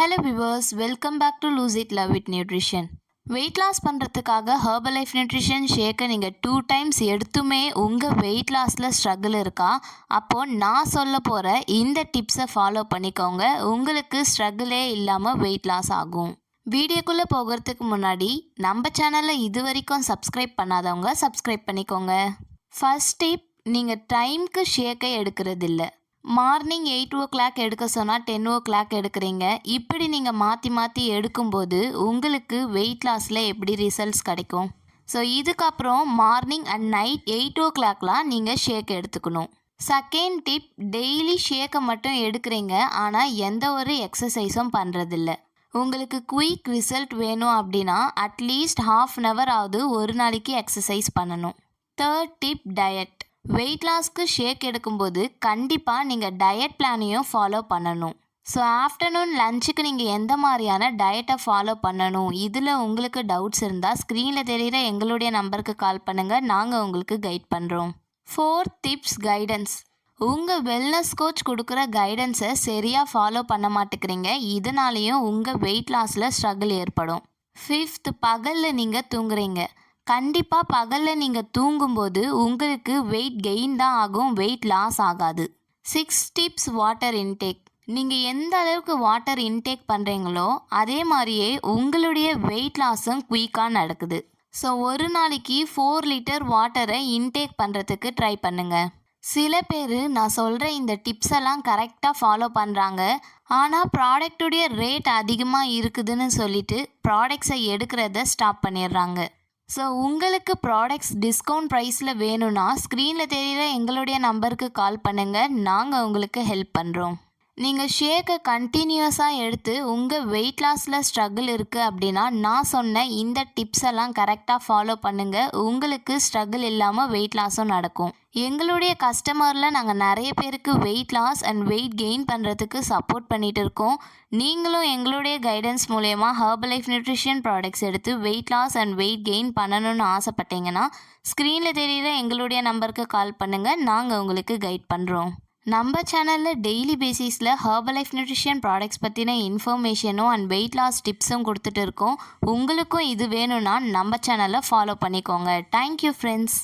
Hello viewers, welcome back to lose it love it nutrition. Weight loss பண்ணுறதுக்காக herbal life nutrition ஷேக்கை நீங்கள் 2 times எடுத்துமே உங்கள் wait லாஸில் struggle இருக்கா? அப்போது நான் சொல்ல போகிற இந்த டிப்ஸை ஃபாலோ பண்ணிக்கோங்க. உங்களுக்கு ஸ்ட்ரகிளே இல்லாமல் வெயிட் லாஸ் ஆகும். வீடியோக்குள்ளே போகிறதுக்கு முன்னாடி நம்ம சேனலில் இது வரைக்கும் சப்ஸ்கிரைப் பண்ணாதவங்க சப்ஸ்கிரைப் பண்ணிக்கோங்க. ஃபர்ஸ்ட் டிப், நீங்கள் டைம்க்கு ஷேக்கை எடுக்கிறதில்ல. மார்னிங் 8 o'clock எடுக்க சொன்னால் 10 o'clock எடுக்கிறீங்க. இப்படி நீங்கள் மாற்றி மாற்றி எடுக்கும்போது உங்களுக்கு வெயிட் லாஸில் எப்படி ரிசல்ட்ஸ் கிடைக்கும்? ஸோ இதுக்கப்புறம் மார்னிங் அண்ட் நைட் 8 o'clockலாம் நீங்கள் ஷேக் எடுத்துக்கணும். செகண்ட் டிப், டெய்லி ஷேக்கை மட்டும் எடுக்கிறீங்க, ஆனால் எந்த ஒரு எக்ஸசைஸும் பண்ணுறதில்ல. உங்களுக்கு குயிக் ரிசல்ட் வேணும் அப்படின்னா அட்லீஸ்ட் 1/2 hour ஆகுது ஒரு நாளைக்கு எக்ஸசைஸ் பண்ணணும். Third tip, diet. வெயிட் லாஸ்க்கு ஷேக் எடுக்கும்போது கண்டிப்பாக நீங்கள் டயட் பிளானையும் ஃபாலோ பண்ணணும். ஸோ ஆஃப்டர்நூன் லஞ்சுக்கு நீங்கள் எந்த மாதிரியான டயட்டை ஃபாலோ பண்ணணும், இதில் உங்களுக்கு டவுட்ஸ் இருந்தால் ஸ்க்ரீனில் தெரிகிற எங்களுடைய நம்பருக்கு கால் பண்ணுங்கள், நாங்கள் உங்களுக்கு கைட் பண்ணுறோம். Fourth tips, guidance. உங்கள் வெல்னஸ் கோச் கொடுக்குற கைடன்ஸை சரியாக ஃபாலோ பண்ண மாட்டேங்கிறீங்க, இதனாலேயும் உங்கள் வெயிட் லாஸில் ஸ்ட்ரகிள் ஏற்படும். ஃபிஃப்த், பகலில் நீங்கள் தூங்குறீங்க. கண்டிப்பாக பகலில் நீங்கள் தூங்கும்போது உங்களுக்கு வெயிட் கெயின் தான் ஆகும், வெயிட் லாஸ் ஆகாது. 6 டிப்ஸ், வாட்டர் இன்டேக். நீங்கள் எந்த அளவுக்கு வாட்டர் இன்டேக் பண்ணுறீங்களோ அதே மாதிரியே உங்களுடைய வெயிட் லாஸும் குயிக்காக நடக்குது. ஸோ ஒரு நாளைக்கு 4 liter வாட்டரை இன்டேக் பண்ணுறதுக்கு ட்ரை பண்ணுங்கள். சில பேர் நான் சொல்கிற இந்த டிப்ஸ் எல்லாம் கரெக்டாக ஃபாலோ பண்ணுறாங்க, ஆனால் ப்ராடக்டுடைய ரேட் அதிகமாக இருக்குதுன்னு சொல்லிட்டு ப்ராடக்ட்ஸை எடுக்கிறத ஸ்டாப் பண்ணிடுறாங்க. ஸோ உங்களுக்கு ப்ராடக்ட்ஸ் டிஸ்கவுண்ட் ப்ரைஸில் வேணும்னா ஸ்க்ரீனில் தெரிகிற எங்களுடைய நம்பருக்கு கால் பண்ணுங்கள், நாங்கள் உங்களுக்கு ஹெல்ப் பண்ணுறோம். நீங்கள் ஷேக்கை கண்டினியூஸாக எடுத்து உங்கள் வெயிட் லாஸில் ஸ்ட்ரகிள் இருக்குது அப்படின்னா நான் சொன்ன இந்த டிப்ஸ் எல்லாம் கரெக்டாக ஃபாலோ பண்ணுங்கள், உங்களுக்கு ஸ்ட்ரகிள் இல்லாமல் வெயிட் லாஸும் நடக்கும். எங்களுடைய கஸ்டமரில் நாங்கள் நிறைய பேருக்கு weight loss and weight gain பண்ணுறதுக்கு சப்போர்ட் பண்ணிகிட்டு இருக்கோம். நீங்களும் எங்களுடைய கைடன்ஸ் மூலயமா ஹெர்பல் லைஃப் நியூட்ரிஷன் ப்ராடக்ட்ஸ் எடுத்து weight loss and weight gain பண்ணணும்னு ஆசைப்பட்டீங்கன்னா ஸ்க்ரீனில் தெரிகிற எங்களுடைய நம்பருக்கு கால் பண்ணுங்கள், நாங்கள் உங்களுக்கு கைட் பண்ணுறோம். நம்ம சேனலில் டெய்லி பேசிஸில் ஹெர்பல் லைஃப் நியூட்ரிஷன் ப்ராடக்ட்ஸ் பற்றின இன்ஃபர்மேஷனும் அண்ட் வெயிட் லாஸ் டிப்ஸும் கொடுத்துட்டு இருக்கோம். உங்களுக்கும் இது வேணும்னா நம்ம சேனலை ஃபாலோ பண்ணிக்கோங்க. Thank you friends.